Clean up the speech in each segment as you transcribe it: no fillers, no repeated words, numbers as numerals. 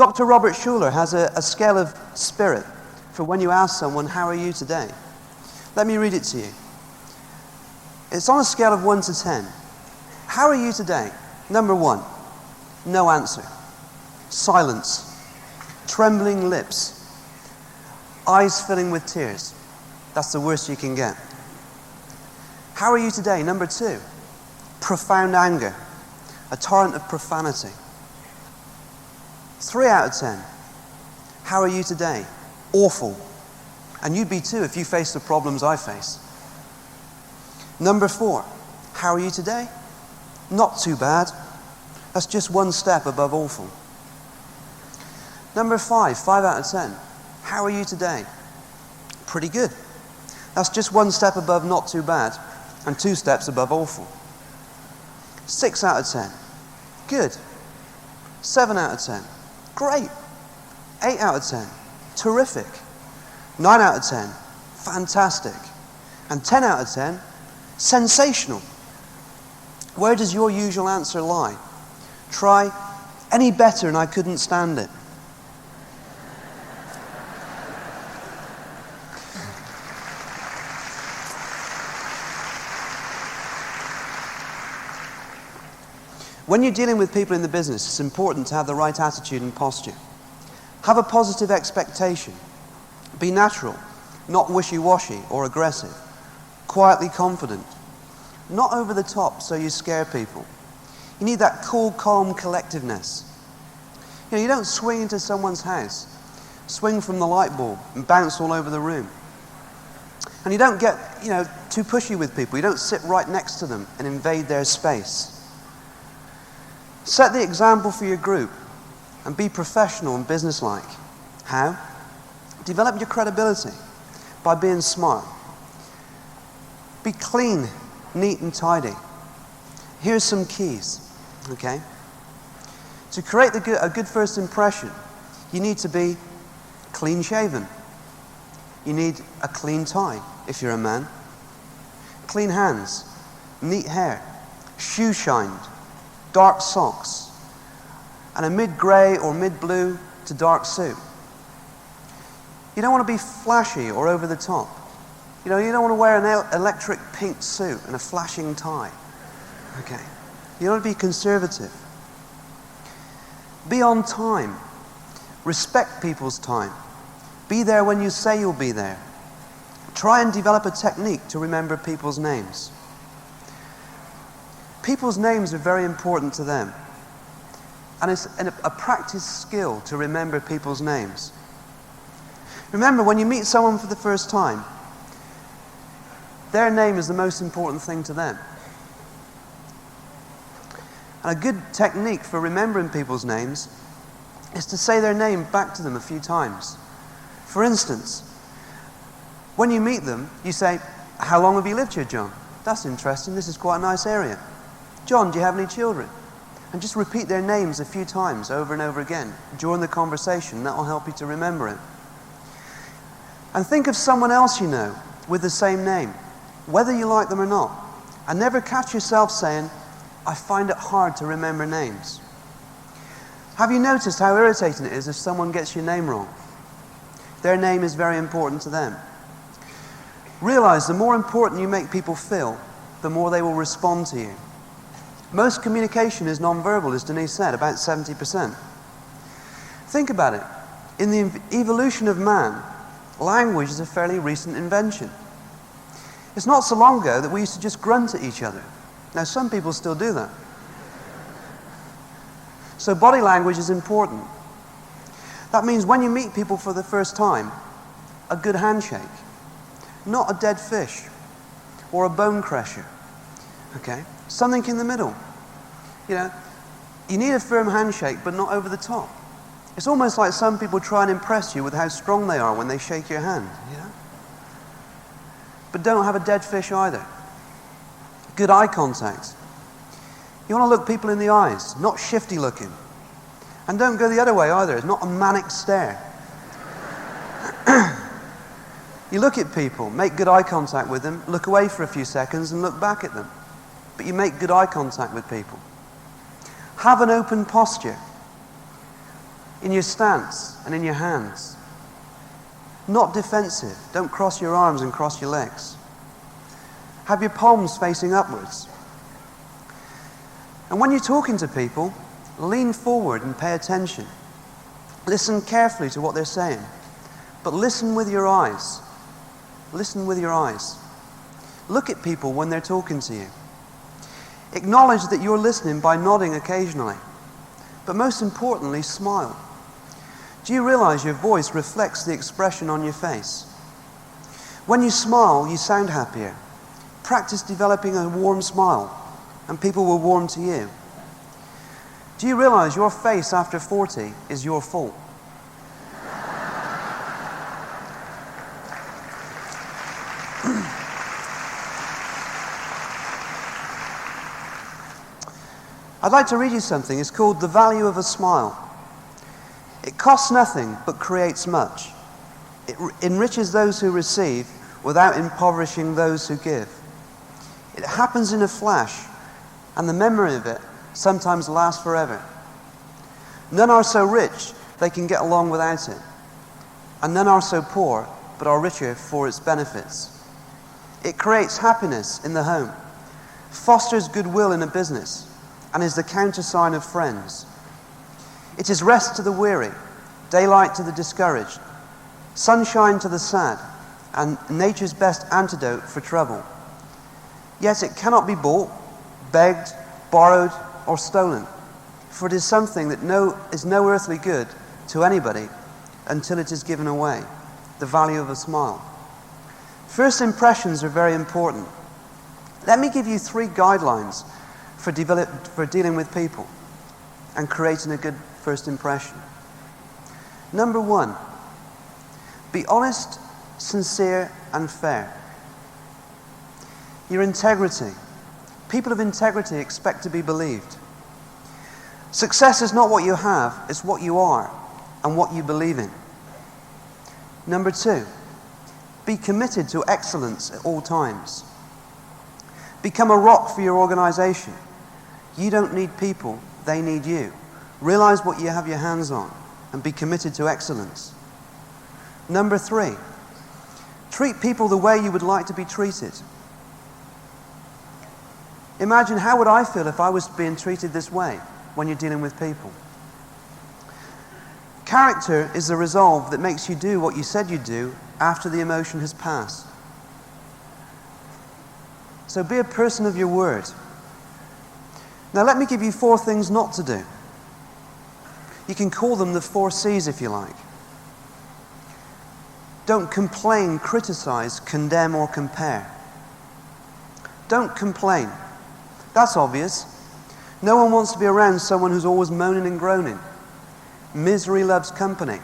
Dr. Robert Schuller has a scale of spirit for when you ask someone, how are you today? Let me read it to you. It's on a scale of 1 to 10. How are you today? Number 1, no answer. Silence. Trembling lips. Eyes filling with tears. That's the worst you can get. How are you today? Number 2, profound anger. A torrent of profanity. 3 out of 10. How are you today? Awful. And you'd be too if you faced the problems I face. Number 4. How are you today? Not too bad. That's just one step above awful. Number 5. 5 out of 10. How are you today? Pretty good. That's just one step above not too bad and 2 steps above awful. 6 out of 10. Good. 7 out of 10. Great. 8 out of 10. Terrific. 9 out of 10. Fantastic. And 10 out of 10. Sensational. Where does your usual answer lie? Try any better and I couldn't stand it. When you're dealing with people in the business, it's important to have the right attitude and posture. Have a positive expectation. Be natural, not wishy-washy or aggressive. Quietly confident. Not over the top so you scare people. You need that cool, calm collectiveness. You don't swing into someone's house, swing from the light bulb and bounce all over the room. And you don't get, too pushy with people. You don't sit right next to them and invade their space. Set the example for your group and be professional and businesslike. How? Develop your credibility by being smart. Be clean, neat and tidy. Here's some keys, okay? To create a good first impression, you need to be clean shaven. You need a clean tie if you're a man. Clean hands, neat hair, shoe shined, dark socks, and a mid-grey or mid-blue to dark suit. You don't want to be flashy or over the top. You don't want to wear an electric pink suit and a flashing tie. Okay. You want to be conservative. Be on time. Respect people's time. Be there when you say you'll be there. Try and develop a technique to remember people's names. People's names are very important to them. And it's a practice skill to remember people's names. Remember, when you meet someone for the first time, their name is the most important thing to them. And a good technique for remembering people's names is to say their name back to them a few times. For instance, when you meet them, you say, "How long have you lived here, John? That's interesting. This is quite a nice area. John, do you have any children?" And just repeat their names a few times over and over again during the conversation. That will help you to remember it. And think of someone else you know with the same name, whether you like them or not. And never catch yourself saying, "I find it hard to remember names." Have you noticed how irritating it is if someone gets your name wrong? Their name is very important to them. Realize the more important you make people feel, the more they will respond to you. Most communication is non-verbal, as Denise said, about 70%. Think about it. In the evolution of man, language is a fairly recent invention. It's not so long ago that we used to just grunt at each other. Now, some people still do that. So body language is important. That means when you meet people for the first time, a good handshake, not a dead fish or a bone crusher. Okay? Something in the middle. You need a firm handshake, but not over the top. It's almost like some people try and impress you with how strong they are when they shake your hand. But don't have a dead fish either. Good eye contact. You want to look people in the eyes, not shifty looking. And don't go the other way either. It's not a manic stare. You look at people, make good eye contact with them, look away for a few seconds and look back at them. But you make good eye contact with people. Have an open posture. in your stance and in your hands. Not defensive. Don't cross your arms and cross your legs. Have your palms facing upwards. And when you're talking to people, lean forward and pay attention. Listen carefully to what they're saying, but listen with your eyes. Listen with your eyes. Look at people when they're talking to you. Acknowledge that you're listening by nodding occasionally, but most importantly, smile. Do you realize your voice reflects the expression on your face? When you smile, you sound happier. Practice developing a warm smile, and people will warm to you. Do you realize your face after 40 is your fault? I'd like to read you something. It's called The Value of a Smile. It costs nothing but creates much. It enriches those who receive without impoverishing those who give. It happens in a flash, and the memory of it sometimes lasts forever. None are so rich they can get along without it, and none are so poor but are richer for its benefits. It creates happiness in the home, fosters goodwill in a business, and is the countersign of friends. It is rest to the weary, daylight to the discouraged, sunshine to the sad, and nature's best antidote for trouble. Yet it cannot be bought, begged, borrowed, or stolen, for it is something that is no earthly good to anybody until it is given away. The value of a smile. First impressions are very important. Let me give you 3 guidelines for dealing with people and creating a good first impression. Number 1, be honest, sincere, and fair. Your integrity. People of integrity expect to be believed. Success is not what you have, it's what you are and what you believe in. Number 2, be committed to excellence at all times. Become a rock for your organization. You don't need people, they need you. Realize what you have your hands on and be committed to excellence. Number 3, treat people the way you would like to be treated. Imagine, how would I feel if I was being treated this way when you're dealing with people? Character is the resolve that makes you do what you said you'd do after the emotion has passed. So be a person of your word. Now let me give you 4 things not to do. You can call them the 4 C's if you like. Don't complain, criticize, condemn, or compare. Don't complain. That's obvious. No one wants to be around someone who's always moaning and groaning. Misery loves company.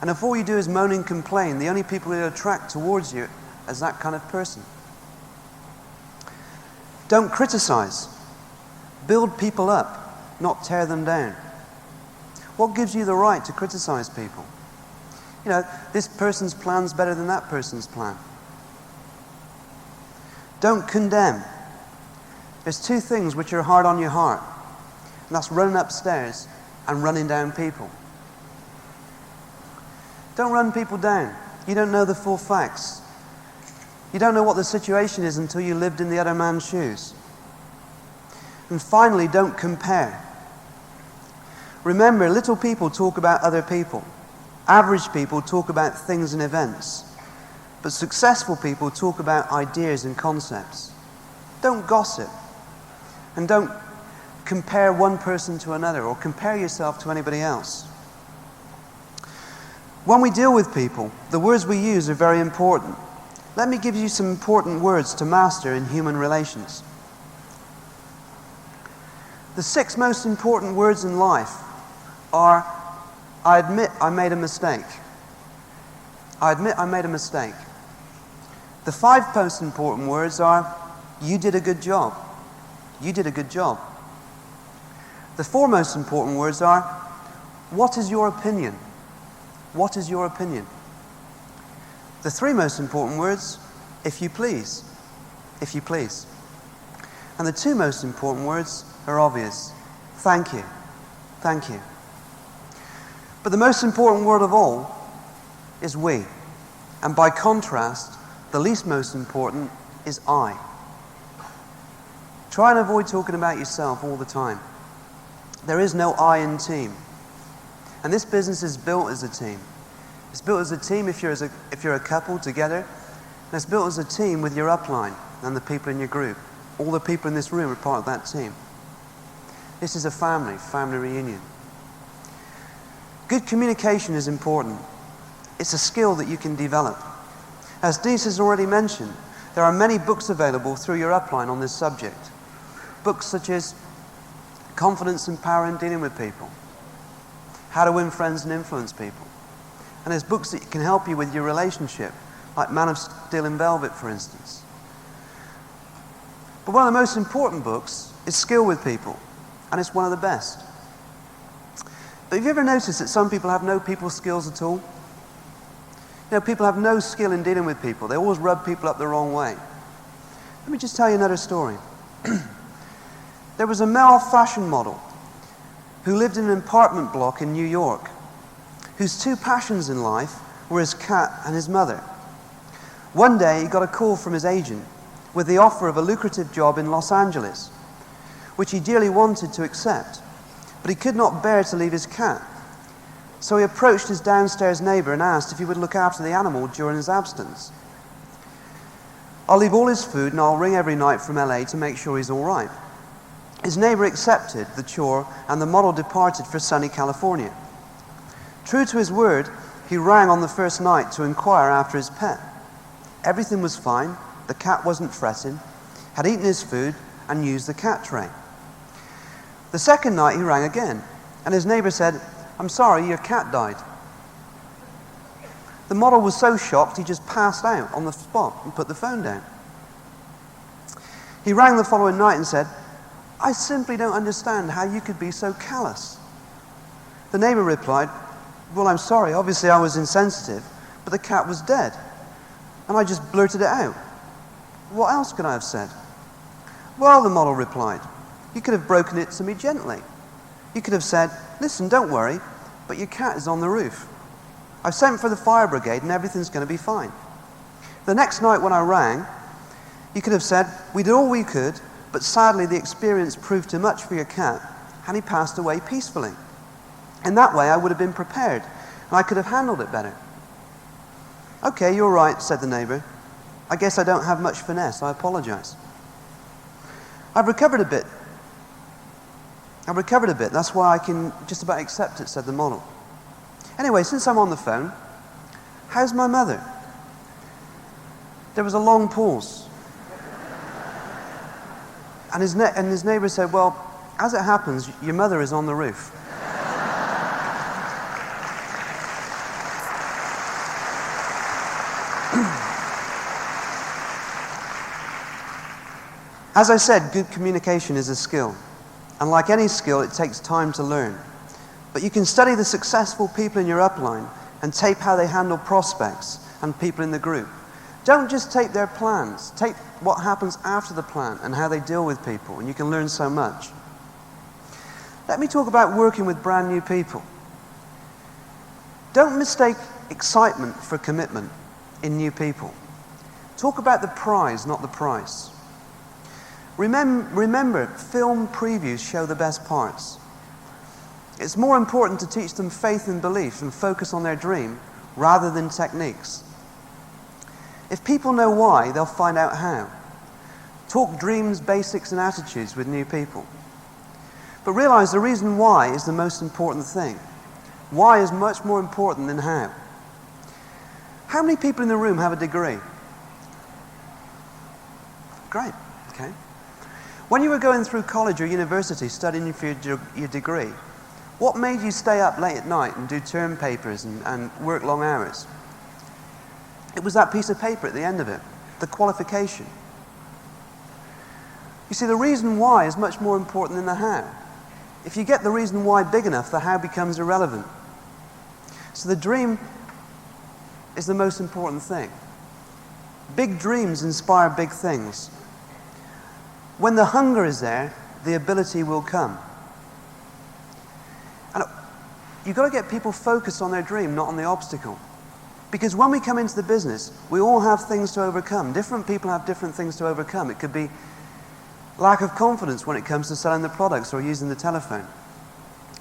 And if all you do is moan and complain, the only people who attract towards you is that kind of person. Don't criticize. Build people up, not tear them down. What gives you the right to criticize people? You know, this person's plan's better than that person's plan. Don't condemn. There's 2 things which are hard on your heart, and that's running upstairs and running down people. Don't run people down. You don't know the full facts. You don't know what the situation is until you lived in the other man's shoes. And finally, don't compare. Remember, little people talk about other people. Average people talk about things and events. But successful people talk about ideas and concepts. Don't gossip. And don't compare one person to another or compare yourself to anybody else. When we deal with people, the words we use are very important. Let me give you some important words to master in human relations. The 6 most important words in life are, I admit I made a mistake. I admit I made a mistake. The 5 most important words are, you did a good job. You did a good job. The 4 most important words are, what is your opinion? What is your opinion? The 3 most important words, if you please. If you please. And the 2 most important words are obvious. Thank you. Thank you. But the most important word of all is we. And by contrast, the least most important is I. Try and avoid talking about yourself all the time. There is no I in team. And this business is built as a team. It's built as a team if you're a couple together. And it's built as a team with your upline and the people in your group. All the people in this room are part of that team. This is a family reunion. Good communication is important. It's a skill that you can develop. As Denise has already mentioned, there are many books available through your upline on this subject. Books such as Confidence and Power in Dealing with People, How to Win Friends and Influence People. And there's books that can help you with your relationship, like Man of Steel and Velvet, for instance. But one of the most important books is Skill with People, and it's one of the best. But have you ever noticed that some people have no people skills at all? You know, people have no skill in dealing with people. They always rub people up the wrong way. Let me just tell you another story. There was a male fashion model who lived in an apartment block in New York, whose two passions in life were his cat and his mother. One day he got a call from his agent with the offer of a lucrative job in Los Angeles, which he dearly wanted to accept, but he could not bear to leave his cat. So he approached his downstairs neighbor and asked if he would look after the animal during his absence. I'll leave all his food and I'll ring every night from LA to make sure he's all right. His neighbor accepted the chore and the model departed for sunny California. True to his word, he rang on the first night to inquire after his pet. Everything was fine, the cat wasn't fretting, had eaten his food and used the cat tray. The second night he rang again, and his neighbor said, "I'm sorry, your cat died." The model was so shocked he just passed out on the spot and put the phone down. He rang the following night and said, "I simply don't understand how you could be so callous." The neighbor replied, "Well, I'm sorry, obviously I was insensitive, but the cat was dead. And I just blurted it out. What else could I have said?" "Well," the model replied, "you could have broken it to me gently. You could have said, 'Listen, don't worry, but your cat is on the roof. I've sent for the fire brigade and everything's going to be fine.' The next night when I rang, you could have said, 'We did all we could, but sadly the experience proved too much for your cat and he passed away peacefully. In that way I would have been prepared and I could have handled it better.'" "Okay, you're right," said the neighbor. "I guess I don't have much finesse. I apologize." I've recovered a bit. That's why I can just about accept it," said the model. "Anyway, since I'm on the phone, how's my mother?" There was a long pause. And his neighbor said, "Well, as it happens, your mother is on the roof." As I said, good communication is a skill. And like any skill, it takes time to learn. But you can study the successful people in your upline and tape how they handle prospects and people in the group. Don't just tape their plans. Tape what happens after the plan and how they deal with people, and you can learn so much. Let me talk about working with brand new people. Don't mistake excitement for commitment in new people. Talk about the prize, not the price. Remember, film previews show the best parts. It's more important to teach them faith and belief and focus on their dream rather than techniques. If people know why, they'll find out how. Talk dreams, basics, and attitudes with new people. But realize the reason why is the most important thing. Why is much more important than how. How many people in the room have a degree? Great, okay. When you were going through college or university studying for your degree, what made you stay up late at night and do term papers and work long hours? It was that piece of paper at the end of it, the qualification. You see, the reason why is much more important than the how. If you get the reason why big enough, the how becomes irrelevant. So the dream is the most important thing. Big dreams inspire big things. When the hunger is there, the ability will come. And you've got to get people focused on their dream, not on the obstacle. Because when we come into the business, we all have things to overcome. Different people have different things to overcome. It could be lack of confidence when it comes to selling the products or using the telephone.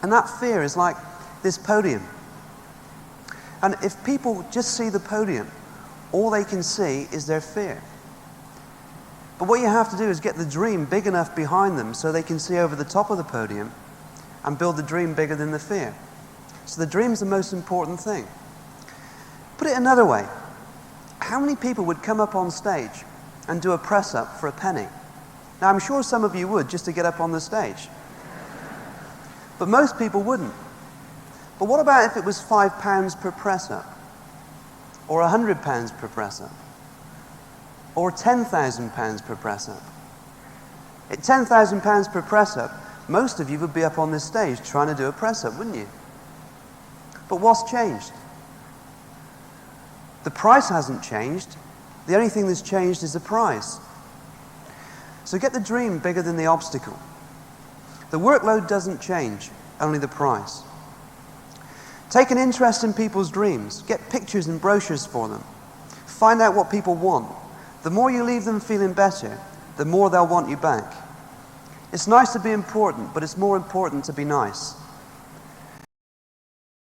And that fear is like this podium. And if people just see the podium, all they can see is their fear. But what you have to do is get the dream big enough behind them so they can see over the top of the podium and build the dream bigger than the fear. So the dream's the most important thing. Put it another way, how many people would come up on stage and do a press-up for a penny? Now, I'm sure some of you would, just to get up on the stage. But most people wouldn't. But what about if it was £5 per press-up? Or £100 per press-up? Or £10,000 per press-up? At £10,000 per press-up, most of you would be up on this stage trying to do a press-up, wouldn't you? But what's changed? The price hasn't changed. The only thing that's changed is the price. So get the dream bigger than the obstacle. The workload doesn't change, only the price. Take an interest in people's dreams. Get pictures and brochures for them. Find out what people want. The more you leave them feeling better, the more they'll want you back. It's nice to be important, but it's more important to be nice.